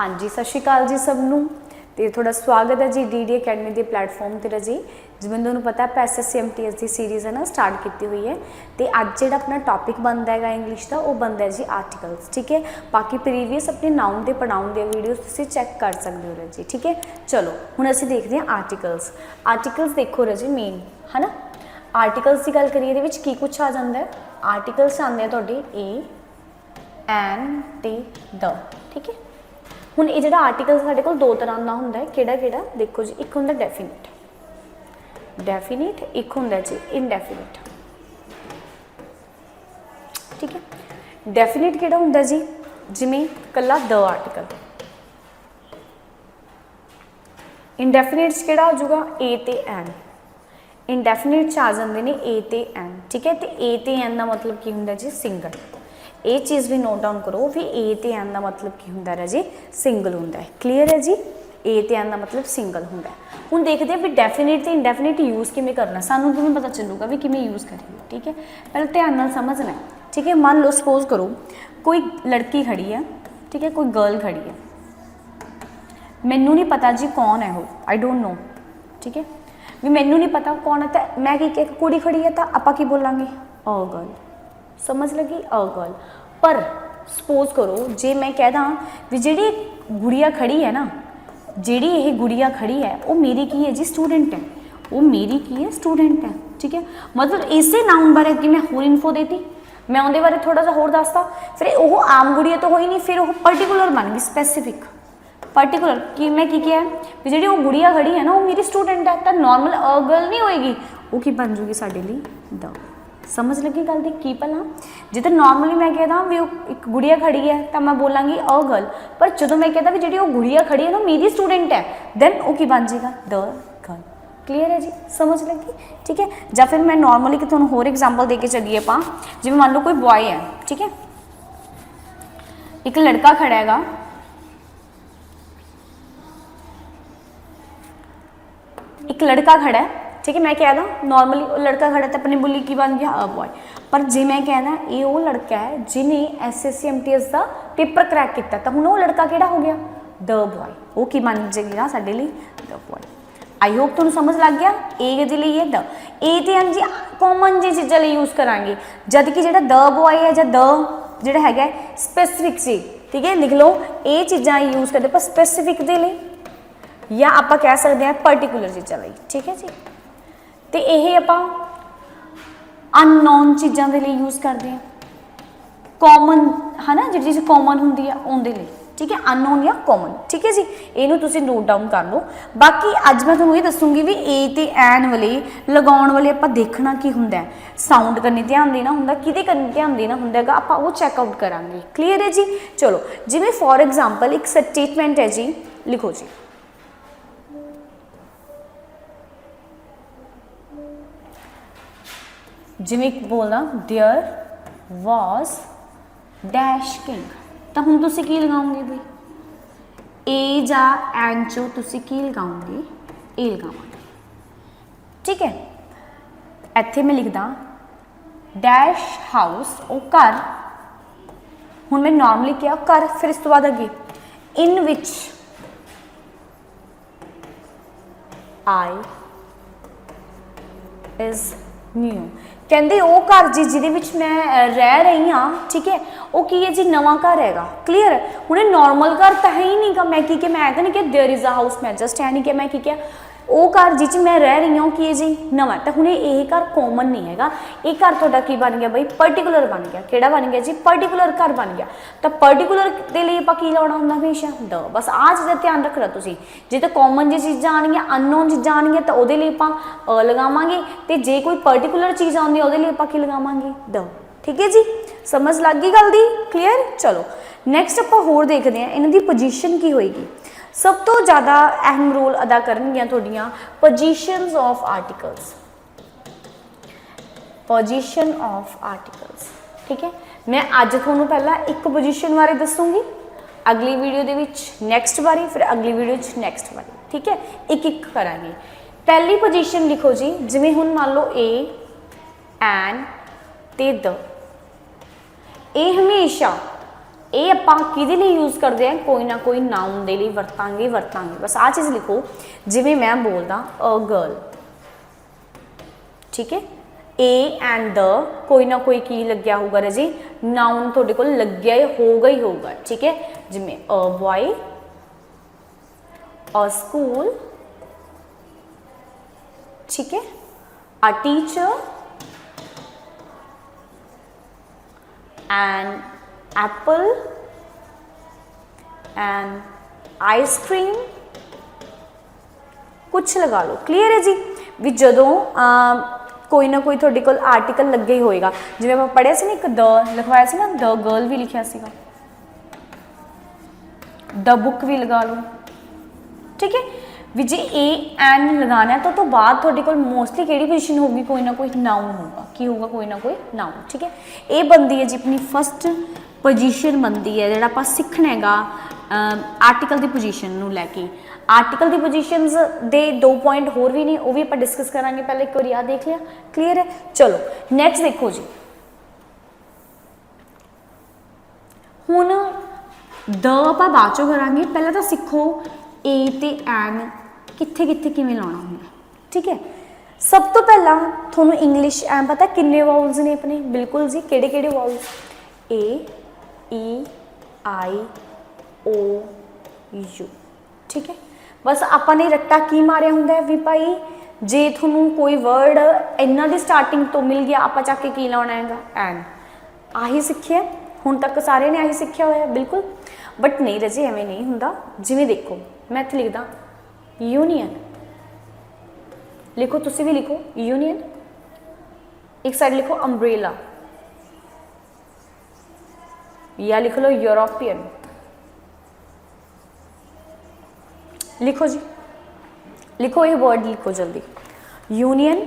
हाँ जी, सत श्री अकाल जी सबनों। तो थोड़ा स्वागत है जी डी अकैडमी के प्लेटफॉर्म पर जी। जिवें तुहानूं पता है SSC MTS की सीरीज़ है ना स्टार्ट की हुई है। तो अज जो अपना टॉपिक बनता है इंग्लिश का वो बनता है जी आर्टिकल्स। ठीक है, बाकी प्रीवियस अपने नाउन के प्रोनाउन दी वीडियोस तुसीं चैक कर सकते हो रजी। ठीक है, चलो हुण असीं देखते हैं आर्टिकल्स। आर्टिकल्स देखो रजी मेन है ना। आर्टिकल्स की गल करिए इहदे विच की कुछ आ जाता है। आर्टिकल्स आते हैं तुहाडे ए एन ते द। ठीक है, हुण ये जिहड़ा आर्टिकल साडे कोल दो तरह का हुंदा है। किहड़ा किहड़ा देखो जी, एक हुंदा डेफिनिट, एक हुंदा जी इनडेफिनिट। ठीक है, डेफिनिट किहड़ा हुंदा जी, जिवें कल्ला द आर्टिकल। इनडेफिनिट च किहड़ा आ जाऊगा ए ते एन। इनडेफिनिट च आ जांदे ने ए ते एन। ठीक है, तो ए ते एन का मतलब की हुंदा जी सिंगल। ये चीज़ भी नोट डाउन करो भी ए ते एन का मतलब की हुंदा है जी सिंगल हुंदा है। क्लीयर है जी, ए ते एन का मतलब सिंगल हुंदा है। हुण देखते हैं भी डेफिनिट तो इनडेफिनिट यूज़ किवें करना, सानूं किवें पता चलूगा भी किवें यूज़ करिए। ठीक है, पहले ध्यान नाल समझना है। ठीक है, मान लो सपोज करो कोई लड़की खड़ी है, ठीक है, कोई गर्ल खड़ी है, मैनू नहीं पता जी कौन है वो, आई डोंट नो। ठीक है, भी मैनू नहीं पता कौन है, तो मैं की कुड़ी खड़ी है तो आपां की बोलांगे अ गर्ल। समझ लगी, अ गर्ल। पर सपोज करो जे मैं कह दा भी जिहड़ी गुड़िया खड़ी है ना, जिहड़ी ये गुड़िया खड़ी है वो मेरी की है जी स्टूडेंट है, वो मेरी की है स्टूडेंट है। ठीक है, मतलब इसे नाउन बारे अगे मैं होर इन्फो देती, मैं उहदे बारे थोड़ा सा होर दसता, फिर वो आम गुड़िया तो होई नहीं, फिर वो पर्टिकुलर बन गई स्पैसीफिक। पर्टिकुलर कि मैं की क्या है भी जिहड़ी वो गुड़िया खड़ी है ना वो मेरी स्टूडेंट है, तो नॉर्मल अ गर्ल नहीं होएगी, वो की बन जूगी साडे लई द। समझ लगी गल दी की भला। जिते नॉर्मली मैं कहता भी एक गुड़िया खड़ी है तो मैं बोलांगी अ गर्ल, पर जो मैं कहता भी जी वो गुड़िया खड़ी है ना मेरी स्टूडेंट है, देन वो की बन जाएगा द गर्ल। क्लीयर है जी, समझ लगी। ठीक है, या फिर मैं नॉर्मली कि तुहानूं होर एग्जाम्पल दे के चलिए आप, जिवें मान लो कोई बॉय है, ठीक है, एक लड़का खड़ा है, एक लड़का खड़ा है, ठीक है, मैं कह दा नॉर्मली लड़का खड़ा तो अपनी बोली की बन गया अ बॉय। पर जे मैं कहना ये वो लड़का है जिन्हें SSC MTS का पेपर क्रैक किया, तो हुण वो लड़का किहड़ा हो गया द बॉय। वो की बन जाएगी साडे लई द बॉय। आई होप तुहानूं समझ लग गया। ए दे लई है द, ए ते एन जी कॉमन जी चीज़ां लई यूज़ करांगे, जबकि जिहड़ा द बॉय है जां द जिहड़ा हैगा स्पैसीफिक जी। ठीक है, लिख लो ये चीज़ां यूज़ करते पर स्पैसीफिक दे लई या आप कह सकते हैं पर्टिकुलर चीज़ों लई। ठीक है जी, तो यह आप अननोन चीज़ों के लिए यूज़ करते हैं, कॉमन है ना, जी चीज़ कॉमन होंगी है उनके लिए। ठीक है, अननोन या कॉमन। ठीक है जी, इनू तुसीं नोट डाउन कर लो। बाकी अज मैं तुहानूं ये दसूँगी भी ए ते एन वाले लगाउण वाले आप देखना की हुंदा है, साउंड करनी ध्यान देना हुंदा, किहदे करनी ध्यान देना हुंदा है, आप वो चैकआउट करांगे। क्लीयर है जी। चलो जिवें फॉर एग्जाम्पल एक स्टेटमेंट है जी, लिखो जी, जिवें बोलना देयर वॉज डैश किंग, तो हुण तुसीं की लगाओगे भी ए जा एन चो तुसीं की लगाओगे ए लगावांगे। ठीक है, इत्थे मैं लिखदा डैश हाउस वो घर, हुण मैं नॉर्मली क्या घर, फिर इस तो बाद अगे इन विच आई इज न्यू, कहते वो घर जी जिहदे विच मैं रह रही हाँ। ठीक है, वो की है जी नवा घर हैगा। क्लीयर, हुणे नॉर्मल घर तो है ही नहीं गा, मैं की क्या मैं तो नहीं कि देयर इज़ अ हाउस, मैं जस्ट है नहीं कि मैं की क्या वो घर जिस मैं रह रही हूँ की है जी नवा, तो हुणे ये घर कॉमन नहीं हैगा, ये घर तुहाडा की बन गया बई पर्टिकुलर बन गया। किहड़ा बन गया जी पर्टिकुलर घर बन गया। तो पर्टिकुलर के लिए आपां की लाउणा हुंदा हमेशा द। बस आ चीज़ ध्यान रखना तुसीं, जे तो कॉमन जी चीज़ां आउणगियां अननोन चीज़ां आउणगियां तो उहदे लिए आपां अ लगावांगे, ते जे कोई पर्टिकुलर चीज़ आउंदी है उहदे लिए आपां की लगावांगे द। ठीक है जी, समझ लग गई गल दी। क्लीयर, चलो नैक्सट आपां होर देखते हैं इन्हां दी पोजीशन की होएगी। सब तो ज़्यादा अहम रोल अदा करनगियां तुहाडीआं positions of articles, position of articles. ठीक है, मैं अज तुहानूं पहला एक पोजीशन बारे दसूँगी, अगली वीडियो दे विच नैक्सट बारी, फिर अगली वीडियो च नैक्सट बारी। ठीक है, एक एक करांगे। पहली पोजीशन लिखो जी, जिवें हुण मान लो ए एन ते द, ये हमेशा ਇਹ ਆਪਾਂ ਕਿਹਦੇ ਲਈ यूज़ करते हैं, कोई ना कोई नाउन ਦੇ ਲਈ ਵਰਤਾਂਗੇ बस आ चीज़ लिखो, जिवें मैं बोलदा अ गर्ल, ठीक है, ए एंड द कोई ना कोई की लग्या होगा रजी, नाउन तुहाडे कोल लग्या ही होगा, ठीक है, जिवें अ बॉय, अ स्कूल, ठीक है, a teacher and Apple and ice cream, कुछ लगा लो। क्लीयर है जी, भी जदों कोई ना कोई तुहाडे कोल आर्टिकल लगे ही होएगा, जिवें आपां पढ़िया सी ना, एक द लिखवाया सी ना, द गर्ल भी लिखिया सीगा, द बुक भी लगा लो, ठीक है, भी जे ए एन लगाना है तो बाद तुहाडे कोल मोस्टली किहड़ी पोजीशन होगी, कोई ना कोई नाउन होगा, की होगा, कोई ना कोई नाउन, ठीक है। ये बनती है जी अपनी फस्ट पोजीशन बनती है, जिहड़ा आपां सीखना हैगा आर्टिकल की पोजीशन नूं लैके। आर्टिकल की पोजीशनस दे 2 पॉइंट होर भी ने, वो भी आपां डिस्कस करांगे, पहले एक बार याद देख लिया, क्लीयर है। चलो नैक्सट देखो जी, हुण द आपां बाद चों करांगे, पहले तो सीखो ए ते एन कित्थे कित्थे किवें लाउणा हुंदा, ठीक है। सब तो पहला थोनों इंग्लिश ऐ पता किन्ने वाउल्स ने अपने, बिल्कुल जी, किहड़े किहड़े vowels, A E I O you, ठीक है। बस आपां ने रट्टा की मारिया हुंदा है भी भाई जे थोनों कोई वर्ड इन्हां दी स्टार्टिंग तो मिल गया, आपां चक के की लाउणा हैगा, एन, आही सीखिया हुण तक सारे ने, आही सीखिया होया, बिल्कुल। बट नहीं रजे, एवें नहीं हुंदा। जिवें देखो मैं इत्थे लिखदा यूनीयन, लिखो तुसी भी लिखो यूनीयन, एक साइड लिखो अंब्रेला, या लिख लो यूरोपियन, लिखो जी, लिखो ये वर्ड लिखो जल्दी, यूनियन,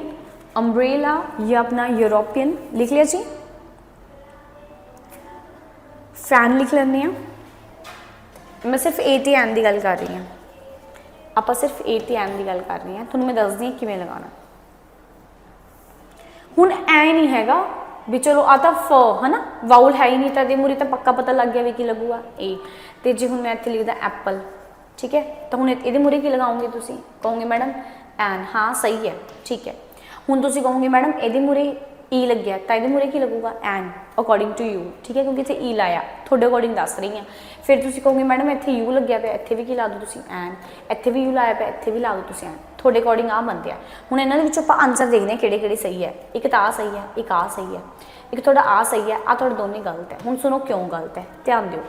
अंब्रेला या अपना यूरोपियन लिख लिया जी। फैन लिख लेने हैं, मैं सिर्फ ए ते एन की गल कर रही हूँ, आप सिर्फ ए ते एन की गल कर रही हैं, थोड़ा मैं दस दी किवें लगाना। हुण ऐ नहीं हैगा भी चलो आ तो फ है ना, वाउल है ही नहीं, तो ये मूरी तो पक्का पता लग गया भी की लगूगा ए, तो जे हुण मैं इत्थे लिखदा एप्पल, ठीक है, तो हुण इहदे मूरे की लगाओगे, तुसी कहोगे मैडम एन, हाँ सही है, ठीक है। हुण तुसी कहोगे मैडम इहदे मूरे ई लग गया, तो इहदे मूरे की लगूगा एन, अकॉर्डिंग टू यू, ठीक है, क्योंकि इत्थे ई लाया, थोड़े अकॉर्डिंग दस रही हैं। फिर तुसी कहोगे मैडम इत्थे यू लग्या पे, इत्थे भी की ला दो तुसी एन, इत्थे भी यू लाया पे, इत्थे भी ला दो तुसी एन, थोड़े अकॉर्डिंग आ बनते हैं। हुण इन्हां दे विचों आपां आंसर देखते हैं किहड़े किहड़े सही है, एक तो आ सही है, एक आ सही है, एक थोड़ा आ सही है, आ थोड़े दोनों गलत है। हुण सुनो क्यों गलत है, ध्यान दिओ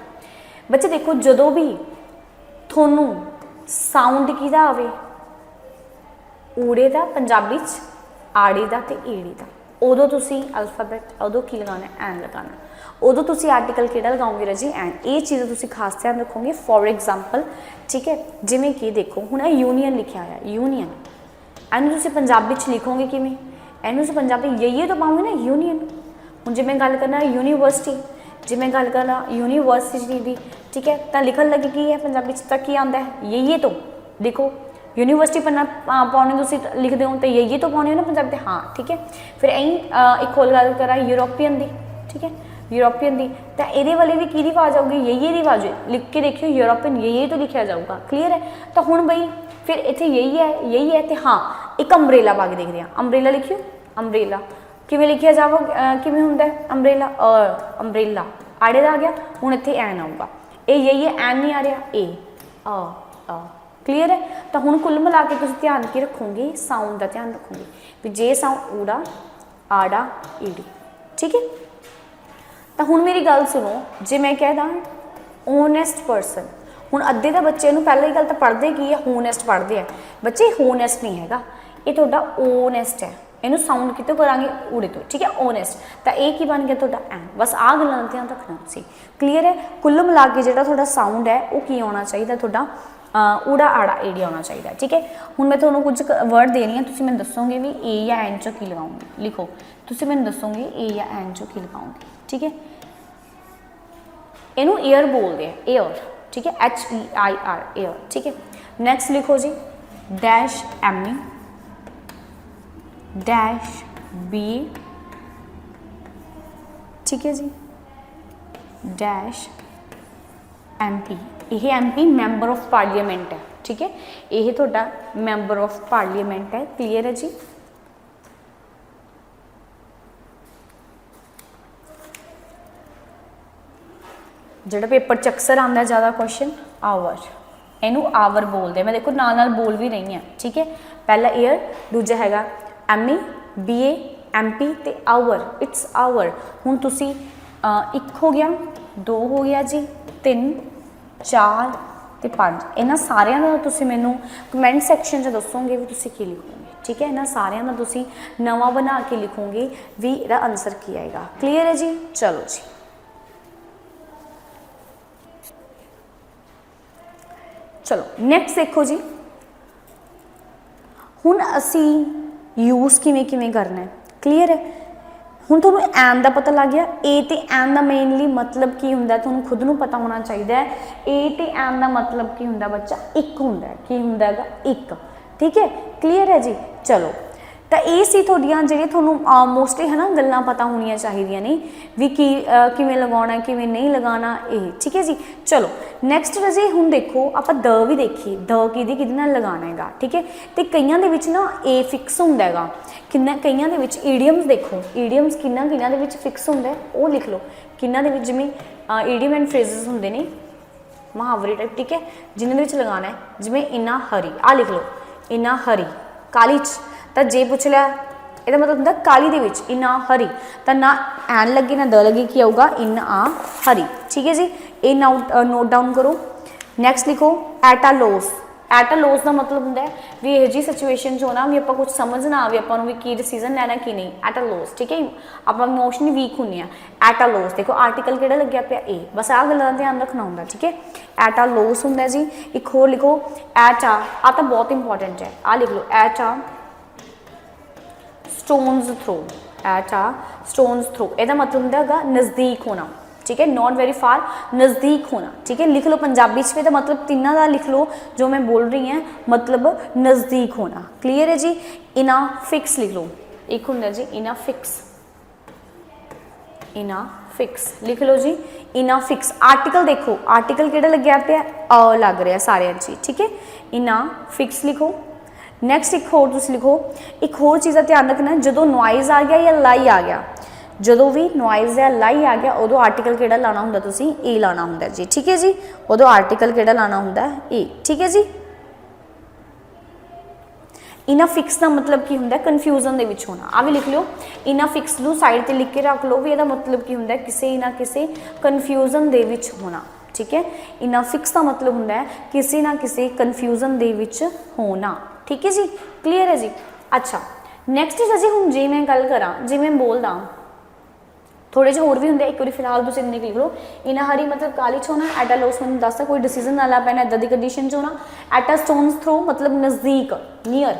बच्चे, देखो जदों भी थोनू साउंड किहदा आवे, ऊड़े दा पंजाबी च, आड़े दा ते ईड़ी दा, उदों तुसी अल्फाबैट उदों की लगाना, एन लगाना, उदों तुसी आर्टिकल किहड़ा लगाओगे रजी, एन। ये चीज़ तुसी खास ध्यान रखोगे। फॉर एग्जाम्पल, ठीक है, जिमें कि देखो हुण यूनीयन लिखा है, यूनीयन, एनू तुसी पंजाबी च लिखोगे किवें, एनू तुसी पंजाबी ये तो पाओगे ना यूनीयन। हुण जे मैं गल करना यूनीवर्सिटी, जे मैं गल करना यूनीवर्सिटी दी, ठीक है, तो लिखन लगे की है पंजाबी च की आंदा है, ये तो देखो यूनीवर्सिटी पढ़ना पाने तुसी लिखते हो तो ये तो पाने हो ना पंजाबी, हाँ ठीक है। फिर एक होर गल करा यूरोपियन दी, ठीक है, यूरोपियन दी, तो ये वाले भी की आवाज़ आऊगी, ये दी आवाज़, लिख के देखियो यूरोपियन, ये तो लिखा जाऊगा, क्लीयर है। तो हुण बई फिर इत्थे यही है, तो हाँ एक अंब्रेला पा के देखते हैं, अंब्रेला लिखियो, अंब्रेला किवें लिखिया जावा, किवें हुंदा है अंब्रेला, अंब्रेला आड़े दा आ गया, हुण इत्थे एन आऊगा, यही है, एन नहीं आ रहा, ए क्लीयर है। तो हुण कुल मिला के तुसीं ध्यान की रखोगे, साउंड का ध्यान रखोगे भी जे साउंड ऊड़ा आड़ा ईड़ी, ठीक है। तो हुण मेरी गल सुनो, जे मैं कह दा ओनेस्ट पर्सन, हुण अद्धे तो बच्चे नूं पहले ही गल तो पढ़ते की है, होनेस्ट पढ़ते हैं बच्चे, होनेस्ट नहीं हैगा, ये तुहाडा ओनेस्ट है, इनू साउंड कितों करांगे, ऊड़े तो, ठीक है, ओनेस्ट। तो यह की बन गया तुहाडा एन, बस आ गल्लां दा ध्यान रखना तुसीं, क्लीयर है। कुल मिला के जिहड़ा तुहाडा साउंड है वो की आउणा चाहिए, तुहाडा ऊड़ा आड़ा एड़ी आना चाहिए, ठीक है। हुण मैं तुहानूं कुछ वर्ड देनी है, तुसीं मैनूं दसोगे भी ए या एन चों की लगाओगे, लिखो तुसीं मैनूं दसोगे ए या एन चों की लगाओगे, ठीक है। इनू एयर बोलते हैं, एयर, ठीक है, HEIR एयर, ठीक है। नैक्सट लिखो जी डैश ME डैश BA, ठीक है जी, डैश MP, ਇਹ MP ਮੈਂਬਰ ਆਫ ਪਾਰਲੀਮੈਂਟ है, ठीक है, ਇਹ ਤੁਹਾਡਾ ਮੈਂਬਰ ਆਫ ਪਾਰਲੀਮੈਂਟ है। क्लीयर है जी। ਜਿਹੜਾ पेपर च अक्सर आता ज़्यादा क्वेश्चन आवर, इनू आवर बोलते, मैं देखो नाल नाल बोल भी रही हाँ, ठीक है। पहला ईयर, दूजा हैगा ME BA MP ते आवर, इट्स आवर। हुण तुसी एक हो गया, दो हो गया जी, 3 4 ते 5, इन्हां सारियां दा तुसी मैनू कमेंट सैक्शन च दसोगे भी तुसी की लिखोगे, ठीक है। इन्हां सारियां दा तुसी नवां बना के लिखोगे भी इहदा आंसर की आएगा। क्लीयर है जी। चलो जी, चलो नैक्सट देखो जी, हुण असी यूज़ किवें किवें करना है। क्लीयर है। हुण तुहानूं एंड दा पता लग गया, ए ते एंड दा मेनली मतलब की हुंदा तुहानूं खुद नूं पता होना चाहिए। ए ते एंड दा मतलब की हुंदा बच्चा, एक हुंदा है, की हुंदा हैगा एक, ठीक है। क्लीयर है जी। चलो तो ये सी थोड़ियां जिहड़ियां तुहानूं मोस्टली है ना गल्लां पता होनियां चाहिए नहीं भी की किवें लगाउणा किवें नहीं लगाना, ये ठीक है जी। चलो नैक्सट जी, हुण देखो आप द भी देखिए, द किहदे नाल लगाना हैगा, ठीक है। तो कईयां दे विच ना ए फिक्स हुंदा हैगा, किन्ना कईयां दे विच ईडियम्स देखो, ईडियम्स किन्ना किन्ना दे विच फिक्स हुंदा है, वो लिख लो। किन्ना दे विच जिवें ईडियम एंड फ्रेजेस हुंदे ने मुहावरे टाइप, ठीक है, जिन्हां दे विच लगाना है, जिवें इन्ना हरी, आ लिख लो, इन्ना हरी काली च, तो जे पूछ लिया ਇਹਦਾ मतलब ਹੁੰਦਾ काली ਦੇ ਵਿੱਚ इन्ना हरी, तो ना एन लगे ना द लगे, की आऊगा इन आ हरी, ठीक है जी। ये नोट डाउन करो। नैक्सट लिखो एट आ लॉस। एट आ लॉस का मतलब होंगे भी यह जी सिचुएशन होना भी आप कुछ समझ ना आए, आपको भी की डिसीजन लेना कि नहीं, एट आ लॉस, ठीक है। आप इमोशनली वीक होंगे हैं। एट आ लॉस देखो आर्टिकल कि लग्या पे ए, बस आ गल्लां दा ध्यान रखना होंगे, ठीक है। एट आ लॉस होंगे जी। एक होर लिखो एट आ तो बहुत इंपॉर्टेंट है, आ लिख लो एट आ स्टोन्स थ्रो। एट आ स्टोन्स थ्रो, यदा मतलब होंगे नज़दीक होना, ठीक है, नॉट वेरी फार, नज़दीक होना, ठीक है। लिख लो पंजाबी में तो मतलब तीनों का लिख लो जो मैं बोल रही हैं, मतलब नज़दीक होना। क्लीयर है जी। इना फिक्स लिख लो, एक होंगे जी इना फिक्स, इना फिक्स लिख लो जी, इना फिक्स। आर्टिकल देखो, आर्टिकल किहड़ा लग्या पे अ लग रहा सारे जी, ठीक है। इना फिक्स लिखो। नैक्सट एक होर तुसीं लिखो, एक होर चीज़ का ध्यान रखना, जो नॉइज़ आ गया या लाई आ गया, जो भी नॉइज़ या लाई आ गया उदों आर्टिकल किहड़ा लाना हुंदा तुसीं ए लाना हुंदा जी, ठीक है जी। उदों आर्टिकल किहड़ा लाना हुंदा ए, ठीक है जी। इना फिक्स का मतलब की हुंदा कन्फ्यूजन दे विच होना, आ भी लिख लो। इना फिक्स नूं साइड ते लिख के रख लो भी इहदा मतलब की हुंदा किसी ना किसी कन्फ्यूजन दे विच होना, ठीक है। इना फिक्स का मतलब हुंदा किसी ना किसी कन्फ्यूजन दे विच होना, ठीक है जी। क्लीयर है जी। अच्छा नैक्सट इज जी, हुण जे मैं गल करा जे मैं बोलदा थोड़े जे होर भी होंगे, एक बार फिलहाल तुम इन्ने लिख लो। इना हरी मतलब काली च होना, एट आ लॉस मैं दसता कोई डिसीजन ना ला पैना, इदा की कंडीशन च होना। एट आ स्टोन्स थ्रो मतलब नज़दीक, नियर,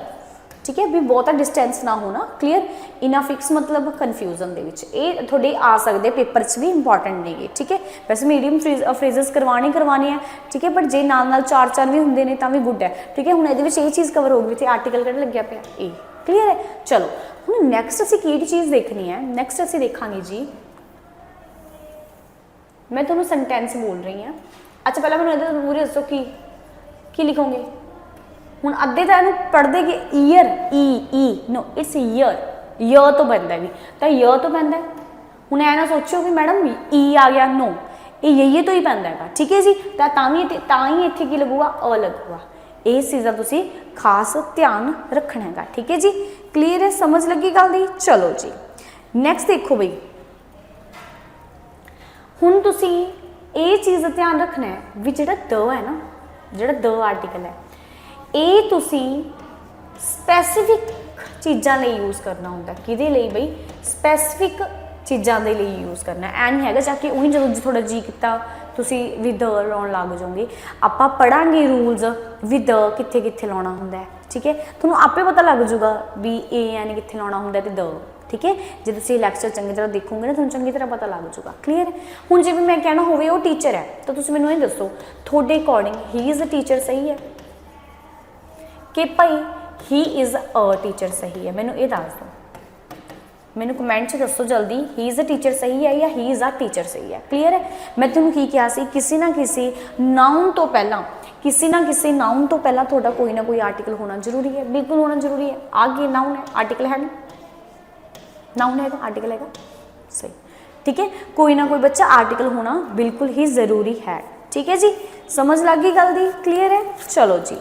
ठीक है, भी बहुता डिस्टेंस ना होना। क्लीयर। इना फिक्स मतलब कन्फ्यूजन दे विच, ये थोड़े आ सकते पेपर च भी इंपॉर्टेंट नहीं, ठीक है। वैसे मीडियम फ्रेजेस करवाने है, ठीक है, बट जे नाल 4 भी होंगे ने तो भी गुड है, ठीक है। हुण ये चीज़ कवर होगी तो आर्टिकल किहड़ा लग्या पे ए। क्लीयर है। चलो हुण नैक्सट असीं किहड़ी चीज़ देखनी है, नैक्सट असीं देखांगे जी, मैं तुहानूं सेंटेंस बोल रही हाँ। अच्छा पहले मैंने इहदे पूरे दसो की लिखोगे। हुण अद्धे तो इहनूं पढ़दे कि ईयर, ई नो इट्स ईयर, य तो बनता भी तो य तो बनता है। हुण ऐ ना सोचो कि मैडम ई आ गया, नो ये तो ही पैंदा है, ठीक है जी। तो ही इत्थे की लगूगा अ लगूगा। इस चीज़ का तुसीं खास ध्यान रखना है, ठीक है जी। क्लीयर है, समझ लगी गल दी। चलो जी नैक्सट देखो बई, हुण तुसीं ये चीज़ का ध्यान रखना है भी जिहड़ा द है ना, जिहड़ा द आर्टिकल है ये तुसीं स्पैसीफिक चीज़ों लई यूज़ करना होंदा। किहदे लई बई, स्पैसीफिक चीज़ों के लिए यूज़ करना है। नहीं हैगा जाके उही जो थोड़ा जी किता तुसीं भी द लाउण लग जाओगे। आपां पढ़ांगे रूल्स भी द कित्थे कित्थे लाउणा हुंदा है, ठीक है। तुहानूं आपे पता लग जूगा भी ए एन कित्थे लाउणा हुंदा ते द, ठीक है। जो तुसीं लैक्चर चंगी तरह देखोगे ना तुहानूं चंगी तरह पता लग जूगा। क्लीयर। हुण जिवें मैं कहना होवे वो टीचर है तो तुसीं मैनूं ये दसो थोड़े according he is a teacher सही है कि भाई ही इज़ अ टीचर सही है, मैनूं ये दस दो। मैंने कमेंट च दसो जल्दी, ही इज़ अ टीचर सही है या ही इज़ अ टीचर सही है। क्लीयर है। मैं तुहानूं की कहा सी, किसी ना किसी नाउन तो पहला, किसी ना किसी नाउन तो पहला थोड़ा कोई ना कोई आर्टिकल होना जरूरी है, बिल्कुल होना जरूरी है। आगे नाउन है, आर्टिकल है नहीं, नाउन है आर्टिकल है सही, ठीक है। कोई ना कोई बच्चा आर्टिकल होना बिल्कुल ही ज़रूरी है, ठीक है जी। समझ लग गई गल दी, क्लीयर है। चलो जी,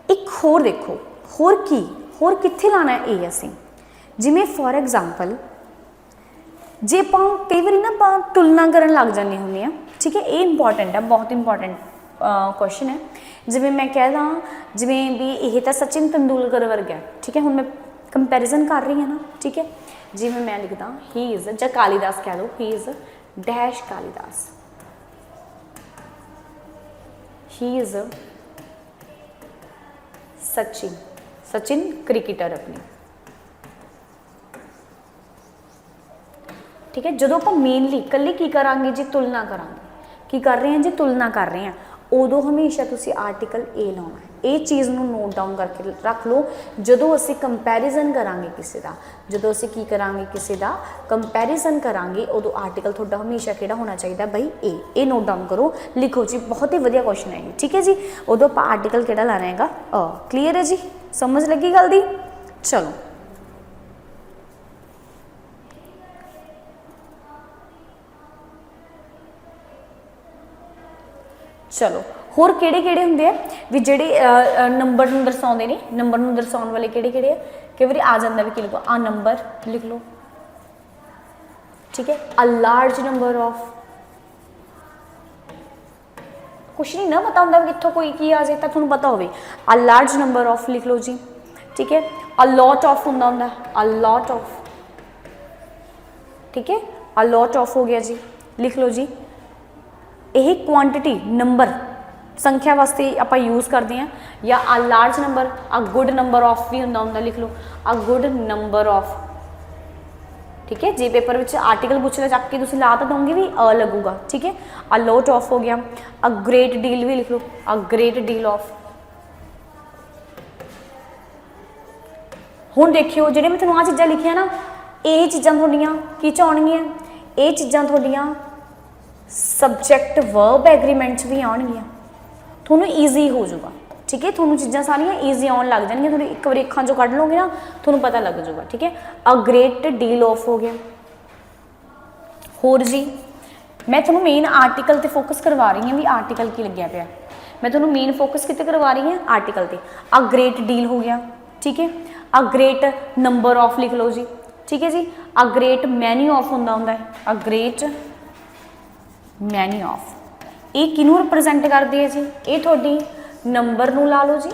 एक होर देखो, होर कित्थे लाना है ए असीं, जिमें फॉर एग्जाम्पल जे आप कई बार ना आप तुलना करन लग जाने होंगे हैं, ठीक है। ये इंपॉर्टेंट है, बहुत इंपॉर्टेंट क्वेश्चन है। जिमें मैं कह दा, जिमें भी यह तो सचिन तेंदुलकर वर्गा है, ठीक है। हुण मैं कंपैरिजन कर रही है ना, ठीक है। जिमें मैं लिखदा ही इज़, या कालीदास कह दो, he is dash Kalidas, he is Sachin, Sachin cricketer अपनी, ठीक है। जो आप मेनली कल्ले की करांगे जी, तुलना करांगे, की कर रहे हैं जी, तुलना कर रहे हैं, उदों हमेशा तुसी आर्टिकल ए लाना है। ये चीज़ नूं नोट डाउन करके रख लो। जदों असीं कंपैरिजन करांगे किसी का, जदों असीं की करांगे किसी का कंपैरिजन करांगे, उदों आर्टिकल तुहाडा हमेशा किहड़ा होना चाहिए बई ए नोट डाउन करो, लिखो जी। बहुत ही वधिया क्वेश्चन है ये, ठीक है जी। उदों आपां आर्टिकल किहड़ा लाना हैगा अ। क्लीयर है जी, समझ लगी गल दी। चलो चलो होर किहड़े हुंदे आ भी जिहड़े नंबर नूं दर्शाउंदे ने, नंबर नूं दर्शाउण वाले किहड़े आ। कई बार आ जांदा भी, की लिखो आ नंबर लिख लो, ठीक है। अ लार्ज नंबर ऑफ, कुछ नहीं ना पता हुंदा कित्थों कोई की आ जाए, तो तुहानूं पता होवे अ लार्ज नंबर ऑफ लिख लो जी, ठीक है। अ लॉट ऑफ हुंदा, अ लॉट ऑफ, ठीक है। अ लॉट ऑफ हो गया जी, लिख लो जी। यही क्वांटिटी नंबर संख्या वास्ते आप यूज़ करते हैं, या a large number, a good number of भी होंगे, लिख लो आ गुड नंबर ऑफ, ठीक है। जे पेपर में आर्टिकल पूछ लिया चक के तुम ला तो दोगे भी अ लगूगा, ठीक है। आ लॉट ऑफ हो गया। आ ग्रेट डील भी लिख लो, आ ग्रेट डील ऑफ। हुण देखियो जिहड़े मैं तुहानूं आ चीज़ां लिखियां ना, ये चीज़ां तुहाडियां की च आउणगियां, ये चीज़ां तुहाडियां सबजैक्ट वर्ब एग्रीमेंट भी आउणगियां, थोनों ईजी हो जाऊगा, ठीक है। थोनों चीज़ां सारियां ईजी आउण लग जाएंगियां, थोड़ी एक बार अखां चों कढ लोगे ना, थोनों पता लग जाऊगा, ठीक है। अ ग्रेट डील ऑफ हो गया। होर जी मैं थोनों मेन आर्टिकल ते फोकस करवा रही हूँ भी आर्टिकल की लग्या पिया, मैं थोनों मेन फोकस कित्ते करवा रही हूँ आर्टिकल ते। अ ग्रेट डील हो गया, ठीक है। अ ग्रेट नंबर ऑफ लिख लो जी, ठीक है जी। अ ग्रेट मैनी ऑफ होंदा है, अ ग्रेट मैनी ऑफ, ये किनू रिप्रजेंट करती है जी, ये थोड़ी नंबर नू ला लो जी,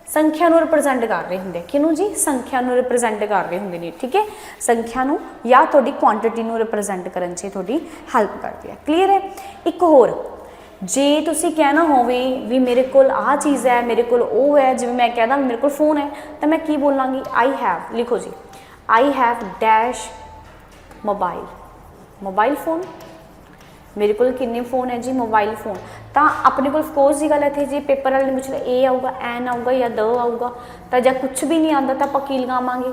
संख्या नू रिप्रजेंट कर रहे होंगे, किनू जी संख्या नू रिप्रजेंट कर रहे होंगे ने, ठीक है। संख्या नू या थोड़ी क्वांटिटी नू रिप्रजेंट करन च थोड़ी हेल्प करती है। क्लीयर है। एक होर जे तुसी कहना होवे भी मेरे कोल आ चीज़ है, मेरे कोल वो है, जिवें मैं कहदा मेरे कोल फोन है, तो मैं की बोलांगी आई हैव, लिखो जी I have dash mobile, mobile phone. मेरे को किन्ने फोन है जी, मोबाइल फोन। तो अपने को सपोज की गल इतने जी पेपर वाले ने पूछ लिया ए आऊगा, एन आऊगा या द आऊगा, तो जब कुछ भी नहीं आता तो आप की लगावांगे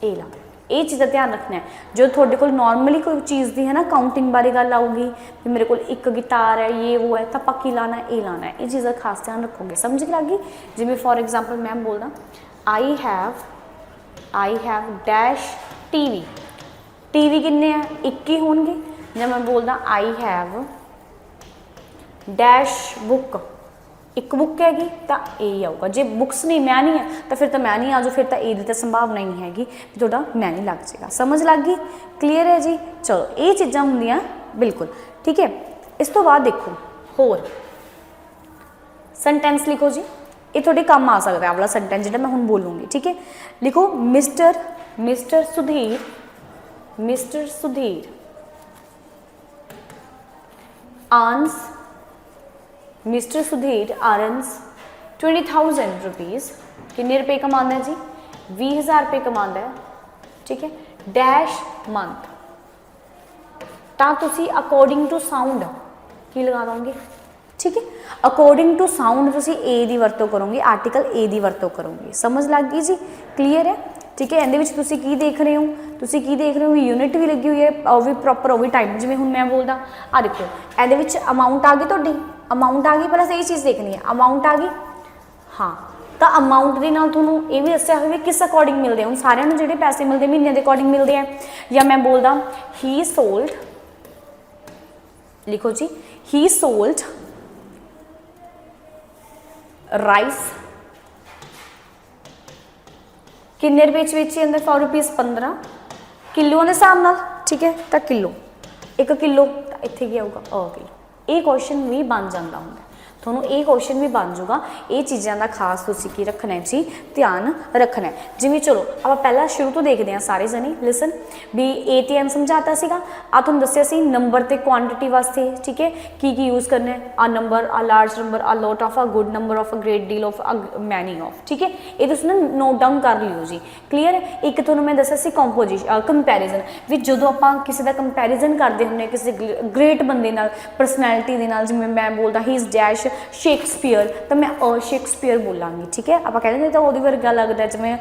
ए ला। ये चीज़ का ध्यान रखना है। जो थोड़े को नॉर्मली कोई चीज़ की है ना काउंटिंग बारे गल आऊगी कि मेरे को एक गिटार है ये वो है, तो आप की लाना ए लाना है, ये चीज़ का खास ध्यान रखोगे। समझ लगी। जिमें फॉर एग्जाम्पल मैं बोलना आई हैव डैश टीवी, टीवी किन्ने हैं एक ही होंगे। जब मैं बोलदा आई हैव डैश बुक, एक बुक हैगी तो ए आऊगा। जे बुक्स नहीं मैं नहीं है तो फिर तो मैं नहीं आ जाओ, फिर तो ए तो संभावना ही नहीं हैगी कि थोड़ा मैं नहीं लग जाएगा। समझ लग गई। क्लीयर है जी। चलो ये चीज़ां होंदियां बिल्कुल ठीक है। इस तो बाद देखो होर सेंटेंस लिखो जी, ये थोड़े काम आ सकता है वाला सेंटेंस जो मैं हुण बोलूँगी, ठीक है। लिखो mister Sudhir earns, mister Sudhir earns 20,000 rupees. किन्ने रुपये कमांदा है जी, 20,000 रुपये कमांदा है, ठीक है। डैश मंथ, तो तुसी अकॉर्डिंग टू साउंड की लगा दोगे, ठीक है। अकॉर्डिंग टू साउंड तुसी ए दी वरतों करोगे, आर्टिकल ए दी वरतों करोगे। समझ लग गई जी। क्लीयर है, ठीक है। ਇਹਦੇ ਵਿੱਚ ਤੁਸੀਂ ਕੀ ਦੇਖ ਰਹੇ ਹੋ, ਤੁਸੀਂ ਕੀ ਦੇਖ ਰਹੇ ਹੋ ਵੀ यूनिट भी लगी हुई है और भी प्रॉपर वो भी टाइम, जिवें हुण मैं बोलदा आ देखो ਇਹਦੇ ਵਿੱਚ अमाउंट आ गई, ਤੁਹਾਡੀ अमाउंट आ गई, पहले यही चीज़ देखनी है अमाउंट आ गई। हाँ तो अमाउंट के नाल तुहानूं ये भी दस्सिया होवे किस अकॉर्डिंग मिलते हैं, हुण सारिਆਂ ਨੂੰ ਜਿਹੜੇ पैसे मिलते महीने के अकॉर्डिंग मिलते हैं, या मैं बोलदा ही सोल्ड, लिखो जी ही सोल्ड राइस किन्ने रुपए च बेची अंदर ₹4 किलो के हिसाब नाल, ठीक है। तो किलो 1 किलो तो इत्थे की आऊगा किलो। ये क्वेश्चन भी बन जाता होंगे, ਤੁਹਾਨੂੰ ਇਹ क्वेश्चन भी बन जाऊगा। ये चीज़ों का खास तुसीं की रखना है जी, ध्यान रखना है। जिवें चलो आप पहला शुरू तो देखते हैं सारे जने, लिसन भी ए ते एम समझाता सीगा, आ तुहानूं दस्सिया सी नंबर ते क्वांटिटी वास्ते, ठीक है की यूज़ करना है, a number, a large number, a lot of, a good number of, a great deal of, a many of, ठीक है। ये तुसीं ना नोट डाउन कर लियो जी, क्लीयर। एक तुहानूं मैं दस्सिया सी कंपोजिशन कंपैरिजन भी, जदों आपां किसी का कंपैरिजन करते हुंदे किसी ग्रेट बंदे नाल, परसनैलिटी दे नाल, जिवें मैं बोलदा ही इज़ डैश शेक्सपीयर, तो मैं शेक्सपीयर बोलांगी, ठीक है। आप कहते हैं तो वो वर्गा लगता है, जिवें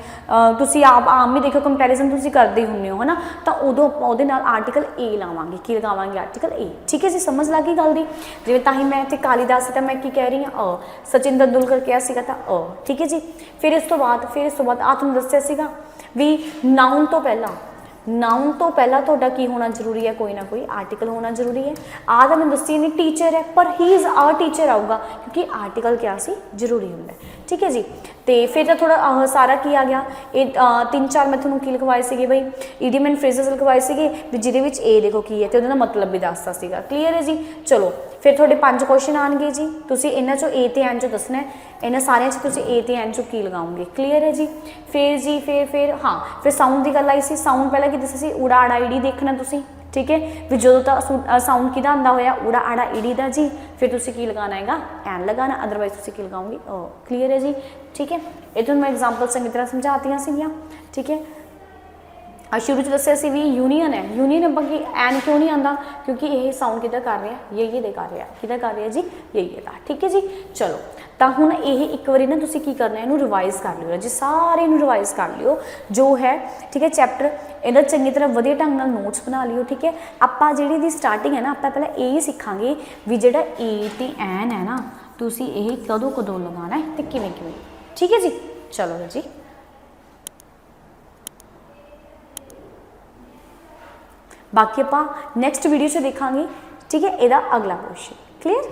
तुसीं आप आम ही देखो कंपैरिजन तुसीं करते हुंदे हो, है ना, तो उदों उहदे नाल आर्टिकल ए लावांगे, की लगावांगे आर्टिकल ए, ठीक है जी। समझ लग गई गल दी, जिवें तां ही मैं इत्थे कालीदास सी, मैं की कह रही हाँ सचिन तेंदुलकर कहा सीगा तो ठीक है जी। फिर इस तो बाद आ तुहानूं दस्सिया सीगा भी नाउन तो पहला तुहाडा की होना जरूरी है, कोई ना कोई आर्टिकल होना जरूरी है। आ तो मैं दसी नहीं टीचर है, पर ही इज़ आ टीचर आऊगा क्योंकि आर्टिकल क्या सी जरूरी होंगे, ठीक है जी। तो फिर तो थोड़ा सारा की आ गया, ये 3-4 मैं थोड़ा की लिखवाए थे बई इडियम एंड फ्रेजेस लिखवाए थे भी, जिहदे विच ए देखो की है तो उहदा मतलब भी दसता सीगा, क्लीयर है जी। चलो फिर थोड़े 5 क्वेश्चन आएंगे जी, तुसीं इन्हां चों ए ते एन चों दसना है, इन्हां सारियां च तुसीं ए ते एन चों की लगाओगे, क्लीयर है जी। फिर हाँ फिर साउंड की गल आई सी, साउंड पहले की दस्सिया सी उड़ा आड़ा ईड़ी देखना तुसीं, ठीक है भी जो साउंड किहदा आंदा होया उड़ा आड़ा ईड़ी दा जी, फिर तुसीं की लगाना हैगा एन लगाना, अदरवाइज तुसीं की लगाओगे क्लीयर है जी, ठीक है। ये तो मैं एग्जाम्पल चंगी तरह समझातियां सीगियां, ठीक है। शुरू दस्सिया सी भी यूनीयन है, यूनीयन अपन की एन क्यों नहीं आता, क्योंकि ये साउंड किधर कर रहा है, ये दे कर रहा है, किधर कर रहा है जी, ये दा, ठीक है जी। चलो तो हुण ये एक बारी ना तुसीं की करना है, इहनूं रिवाइज कर लियो जी, सारे इहनूं रिवाइज कर लियो जो है, ठीक है। चैप्टर इहदा चंगी तरह वधिया ढंग नाल नोट्स बना लियो, ठीक है। आपां जिहड़ी दी स्टार्टिंग है ना, आपां पहले यही सीखांगे भी जिहड़ा ए ते एन है ना, तुसीं ये कदों लगाना है ते किवें किवें, ठीक है जी। चलो जी बाकी आप नैक्सट वीडियो से देखांगे, ठीक है। यदा अगला क्वेश्चन क्लीयर।